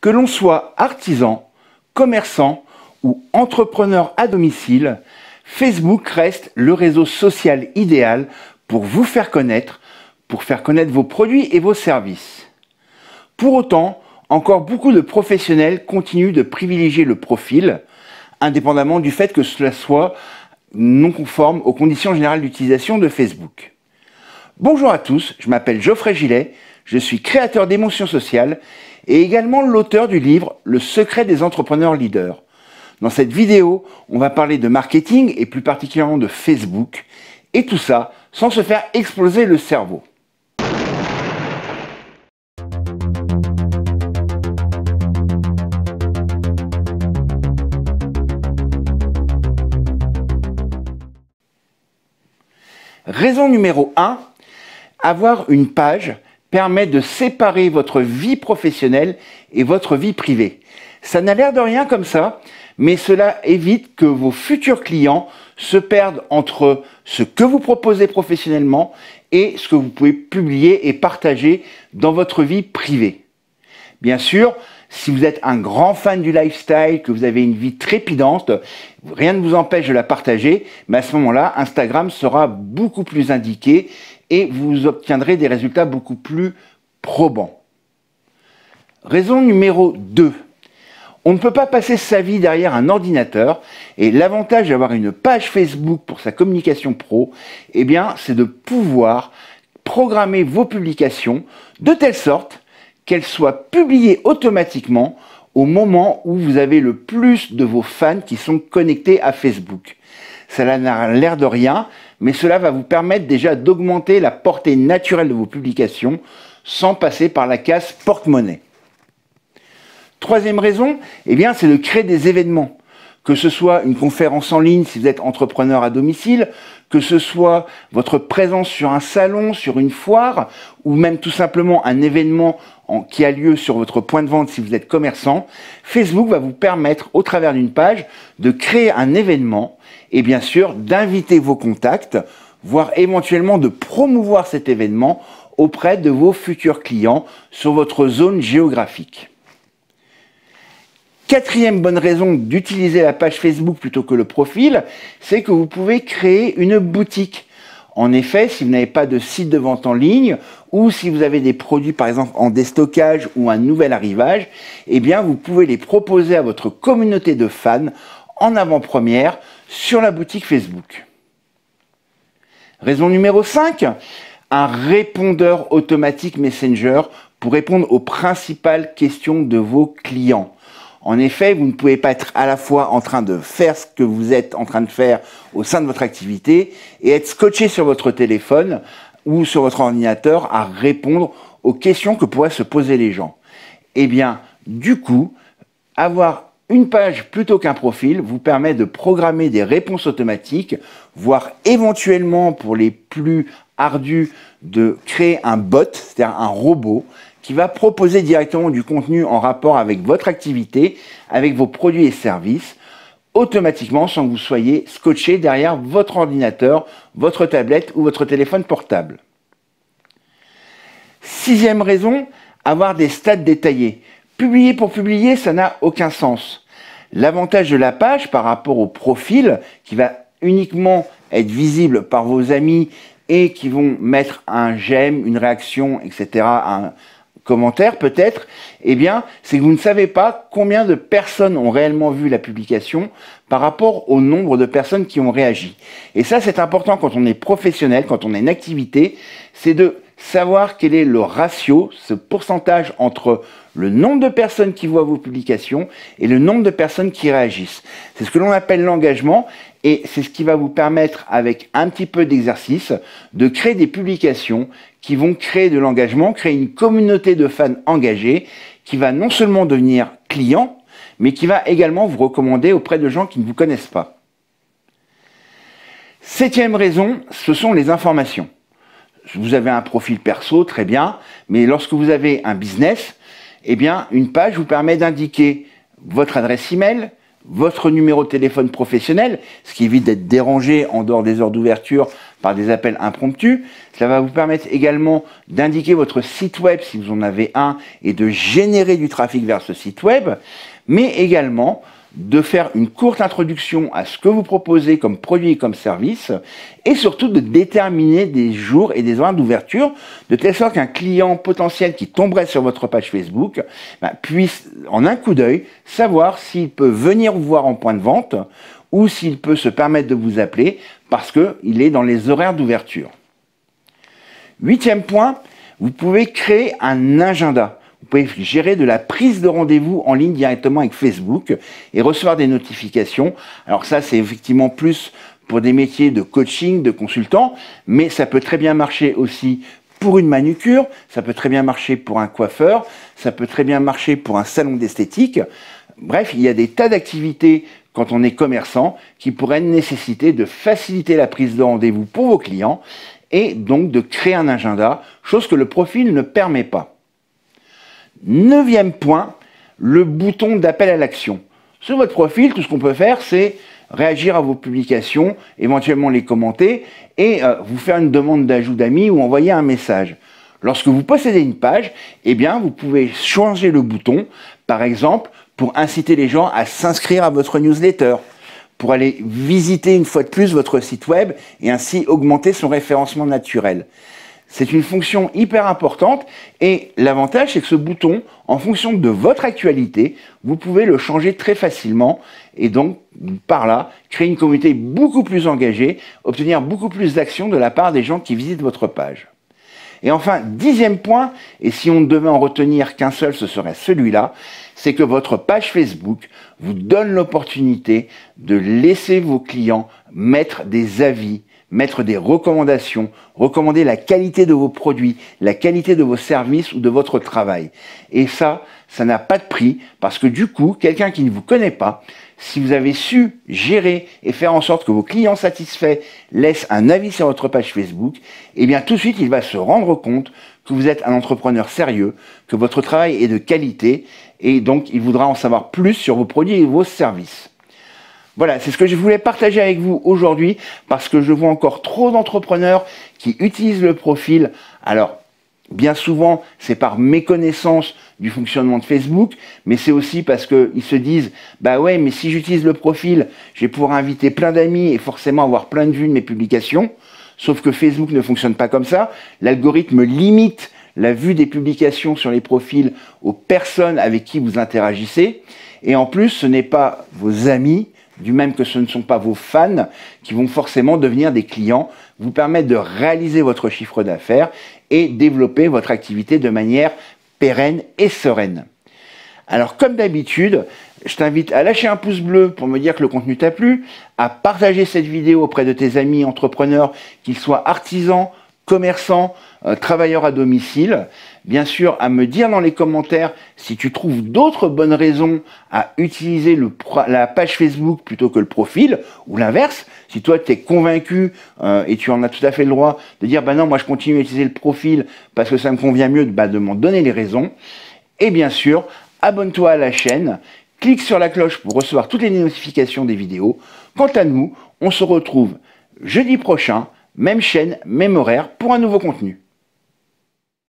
Que l'on soit artisan, commerçant ou entrepreneur à domicile, Facebook reste le réseau social idéal pour vous faire connaître vos produits et vos services. Pour autant, encore beaucoup de professionnels continuent de privilégier le profil, indépendamment du fait que cela soit non conforme aux conditions générales d'utilisation de Facebook. Bonjour à tous, je m'appelle Geoffrey Gillet, je suis créateur d'émotions sociales et également l'auteur du livre Le secret des entrepreneurs leaders. Dans cette vidéo, on va parler de marketing et plus particulièrement de Facebook, et tout ça sans se faire exploser le cerveau. Raison numéro 1, avoir une page permet de séparer votre vie professionnelle et votre vie privée. Ça n'a l'air de rien comme ça, mais cela évite que vos futurs clients se perdent entre ce que vous proposez professionnellement et ce que vous pouvez publier et partager dans votre vie privée. Bien sûr, si vous êtes un grand fan du lifestyle, que vous avez une vie trépidante, rien ne vous empêche de la partager, mais à ce moment-là, Instagram sera beaucoup plus indiqué et vous obtiendrez des résultats beaucoup plus probants. Raison numéro 2. On ne peut pas passer sa vie derrière un ordinateur et l'avantage d'avoir une page Facebook pour sa communication pro, eh bien, c'est de pouvoir programmer vos publications de telle sorte qu'elles soient publiées automatiquement au moment où vous avez le plus de vos fans qui sont connectés à Facebook. Cela n'a l'air de rien, mais cela va vous permettre déjà d'augmenter la portée naturelle de vos publications sans passer par la case porte-monnaie. Troisième raison, eh bien, c'est de créer des événements. Que ce soit une conférence en ligne si vous êtes entrepreneur à domicile, que ce soit votre présence sur un salon, sur une foire, ou même tout simplement un événement qui a lieu sur votre point de vente si vous êtes commerçant, Facebook va vous permettre, au travers d'une page, de créer un événement et bien sûr d'inviter vos contacts, voire éventuellement de promouvoir cet événement auprès de vos futurs clients sur votre zone géographique. Quatrième bonne raison d'utiliser la page Facebook plutôt que le profil, c'est que vous pouvez créer une boutique. En effet, si vous n'avez pas de site de vente en ligne ou si vous avez des produits par exemple en déstockage ou un nouvel arrivage, eh bien vous pouvez les proposer à votre communauté de fans en avant-première sur la boutique Facebook. Raison numéro 5, un répondeur automatique Messenger pour répondre aux principales questions de vos clients. En effet, vous ne pouvez pas être à la fois en train de faire ce que vous êtes en train de faire au sein de votre activité et être scotché sur votre téléphone ou sur votre ordinateur à répondre aux questions que pourraient se poser les gens. Eh bien, du coup, avoir une page plutôt qu'un profil vous permet de programmer des réponses automatiques, voire éventuellement pour les plus ardus de créer un bot, c'est-à-dire un robot, qui va proposer directement du contenu en rapport avec votre activité, avec vos produits et services, automatiquement sans que vous soyez scotché derrière votre ordinateur, votre tablette ou votre téléphone portable. Sixième raison, avoir des stats détaillés. Publier pour publier, ça n'a aucun sens. L'avantage de la page par rapport au profil, qui va uniquement être visible par vos amis et qui vont mettre un j'aime, une réaction, etc., un commentaire peut-être, eh bien, c'est que vous ne savez pas combien de personnes ont réellement vu la publication par rapport au nombre de personnes qui ont réagi. Et ça, c'est important quand on est professionnel, quand on a une activité, c'est de savoir quel est le ratio, ce pourcentage entre le nombre de personnes qui voient vos publications et le nombre de personnes qui réagissent. C'est ce que l'on appelle l'engagement et c'est ce qui va vous permettre, avec un petit peu d'exercice, de créer des publications qui vont créer de l'engagement, créer une communauté de fans engagés qui va non seulement devenir client, mais qui va également vous recommander auprès de gens qui ne vous connaissent pas. Septième raison, ce sont les informations. Vous avez un profil perso, très bien, mais lorsque vous avez un business, eh bien, une page vous permet d'indiquer votre adresse email, votre numéro de téléphone professionnel, ce qui évite d'être dérangé en dehors des heures d'ouverture par des appels impromptus. Cela va vous permettre également d'indiquer votre site web si vous en avez un et de générer du trafic vers ce site web, mais également de faire une courte introduction à ce que vous proposez comme produit et comme service, et surtout de déterminer des jours et des horaires d'ouverture, de telle sorte qu'un client potentiel qui tomberait sur votre page Facebook puisse, en un coup d'œil, savoir s'il peut venir vous voir en point de vente ou s'il peut se permettre de vous appeler parce qu'il est dans les horaires d'ouverture. 8e point, vous pouvez créer un agenda. Vous pouvez gérer de la prise de rendez-vous en ligne directement avec Facebook et recevoir des notifications. Alors ça, c'est effectivement plus pour des métiers de coaching, de consultant, mais ça peut très bien marcher aussi pour une manucure, ça peut très bien marcher pour un coiffeur, ça peut très bien marcher pour un salon d'esthétique. Bref, il y a des tas d'activités quand on est commerçant qui pourraient nécessiter de faciliter la prise de rendez-vous pour vos clients et donc de créer un agenda, chose que le profil ne permet pas. 9e point, le bouton d'appel à l'action. Sur votre profil, tout ce qu'on peut faire, c'est réagir à vos publications, éventuellement les commenter et vous faire une demande d'ajout d'amis ou envoyer un message. Lorsque vous possédez une page, eh bien, vous pouvez changer le bouton, par exemple, pour inciter les gens à s'inscrire à votre newsletter, pour aller visiter une fois de plus votre site web et ainsi augmenter son référencement naturel. C'est une fonction hyper importante et l'avantage c'est que ce bouton, en fonction de votre actualité, vous pouvez le changer très facilement et donc par là créer une communauté beaucoup plus engagée, obtenir beaucoup plus d'actions de la part des gens qui visitent votre page. Et enfin, 10e point, et si on ne devait en retenir qu'un seul, ce serait celui-là, c'est que votre page Facebook vous donne l'opportunité de laisser vos clients mettre des avis, mettre des recommandations, recommander la qualité de vos produits, la qualité de vos services ou de votre travail. Et ça n'a pas de prix parce que du coup, quelqu'un qui ne vous connaît pas, si vous avez su gérer et faire en sorte que vos clients satisfaits laissent un avis sur votre page Facebook, eh bien tout de suite, il va se rendre compte que vous êtes un entrepreneur sérieux, que votre travail est de qualité et donc il voudra en savoir plus sur vos produits et vos services. Voilà, c'est ce que je voulais partager avec vous aujourd'hui parce que je vois encore trop d'entrepreneurs qui utilisent le profil. Alors, bien souvent, c'est par méconnaissance du fonctionnement de Facebook, mais c'est aussi parce qu'ils se disent « Bah ouais, mais si j'utilise le profil, je vais pouvoir inviter plein d'amis et forcément avoir plein de vues de mes publications. » Sauf que Facebook ne fonctionne pas comme ça. L'algorithme limite la vue des publications sur les profils aux personnes avec qui vous interagissez. Et en plus, ce n'est pas vos amis, du même que ce ne sont pas vos fans qui vont forcément devenir des clients, vous permettre de réaliser votre chiffre d'affaires et développer votre activité de manière pérenne et sereine. Alors comme d'habitude, je t'invite à lâcher un pouce bleu pour me dire que le contenu t'a plu, à partager cette vidéo auprès de tes amis entrepreneurs, qu'ils soient artisans, commerçants, travailleurs à domicile. Bien sûr, à me dire dans les commentaires si tu trouves d'autres bonnes raisons à utiliser la page Facebook plutôt que le profil, ou l'inverse. Si toi, tu es convaincu et tu en as tout à fait le droit de dire « bah non, moi je continue à utiliser le profil parce que ça me convient mieux », de m'en donner les raisons. Et bien sûr, abonne-toi à la chaîne, clique sur la cloche pour recevoir toutes les notifications des vidéos. Quant à nous, on se retrouve jeudi prochain, même chaîne, même horaire, pour un nouveau contenu.